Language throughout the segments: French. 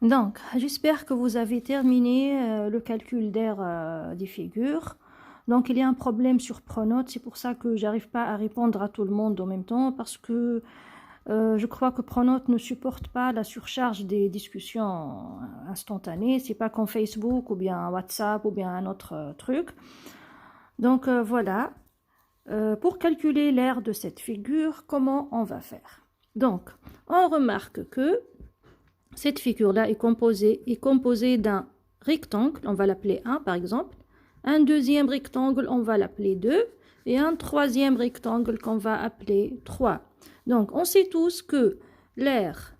Donc, j'espère que vous avez terminé le calcul d'aire des figures. Donc, il y a un problème sur Pronote, c'est pour ça que j'arrive pas à répondre à tout le monde en même temps, parce que je crois que Pronote ne supporte pas la surcharge des discussions instantanées. C'est pas comme Facebook ou bien WhatsApp ou bien un autre truc. Donc, voilà. Pour calculer l'aire de cette figure, comment on va faire? Donc, on remarque que cette figure-là est composée d'un rectangle, on va l'appeler 1 par exemple, un deuxième rectangle, on va l'appeler 2, et un troisième rectangle qu'on va appeler 3. Donc, on sait tous que l'aire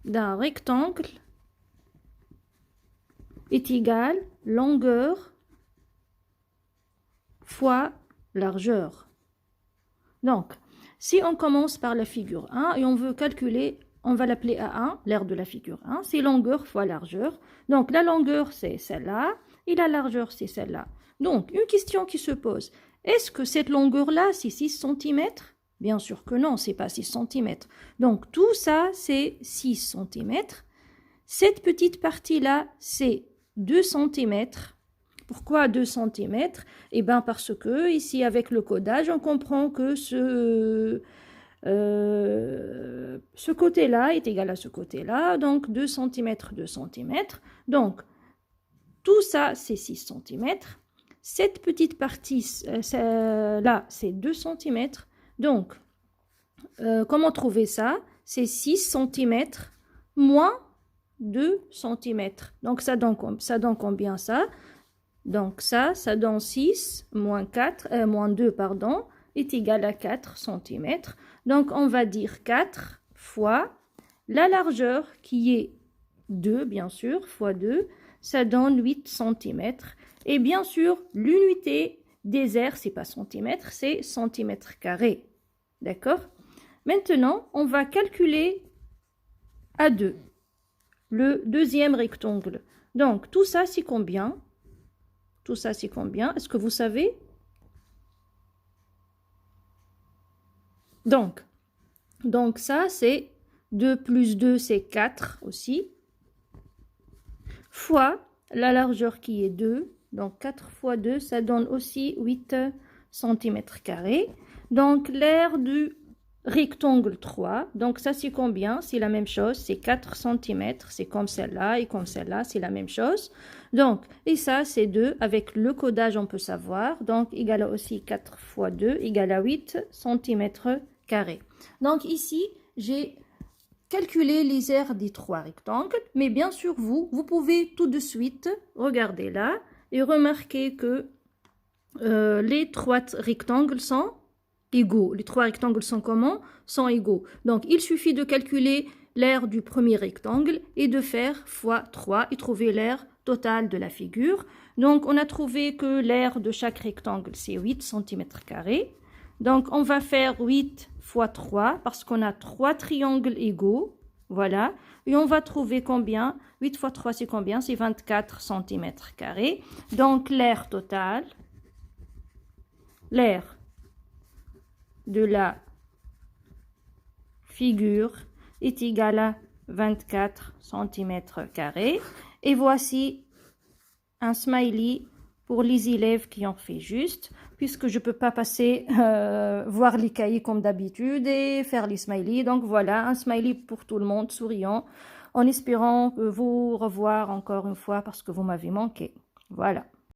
d'un rectangle est égale longueur fois largeur. Donc, si on commence par la figure 1 et on veut calculer, on va l'appeler A1, l'aire de la figure 1, c'est longueur fois largeur. Donc, la longueur, c'est celle-là, et la largeur, c'est celle-là. Donc, une question qui se pose, est-ce que cette longueur-là, c'est 6 cm? Bien sûr que non, c'est pas 6 cm. Donc, tout ça, c'est 6 cm. Cette petite partie-là, c'est 2 cm. Pourquoi 2 cm? Eh bien parce que ici avec le codage, on comprend que ce côté-là est égal à ce côté-là, donc 2 cm, 2 cm. Donc tout ça c'est 6 cm. Cette petite partie là c'est 2 cm. Donc comment trouver ça? C'est 6 cm moins 2 cm. Donc ça donne combien ça? Donc ça donne 6 moins 2, pardon, est égal à 4 cm. Donc on va dire 4 fois la largeur qui est 2, bien sûr, fois 2, ça donne 8 cm. Et bien sûr, l'unité des aires, c'est pas centimètre, c'est centimètre carré. D'accord? Maintenant, on va calculer à 2, le deuxième rectangle. Donc tout ça, c'est combien? Tout ça, c'est combien? Est-ce que vous savez? Donc ça, c'est 2 plus 2, c'est 4 aussi. Fois la largeur qui est 2. Donc 4 fois 2, ça donne aussi 8 cm². Donc l'aire du rectangle 3. Donc ça, c'est combien? C'est la même chose, c'est 4 cm. C'est comme celle-là et comme celle-là, c'est la même chose. Donc, et ça, c'est 2. Avec le codage, on peut savoir. Donc, égal à aussi 4 fois 2, égal à 8 cm². Donc ici, j'ai calculé les aires des 3 rectangles. Mais bien sûr, vous pouvez tout de suite regarder là et remarquer que les 3 rectangles sont égaux. Les 3 rectangles sont comment? Sont égaux. Donc, il suffit de calculer l'aire du premier rectangle et de faire fois 3 et trouver l'aire totale de la figure. Donc, on a trouvé que l'aire de chaque rectangle, c'est 8 cm². Donc, on va faire 8 fois 3 parce qu'on a 3 triangles égaux. Voilà. Et on va trouver combien? 8 fois 3, c'est combien? C'est 24 cm². Donc, l'aire totale, l'aire de la figure est égale à 24 cm². Et voici un smiley pour les élèves qui ont fait juste, puisque je ne peux pas passer voir les cahiers comme d'habitude et faire les smileys. Donc voilà, un smiley pour tout le monde, souriant, en espérant vous revoir encore une fois parce que vous m'avez manqué. Voilà.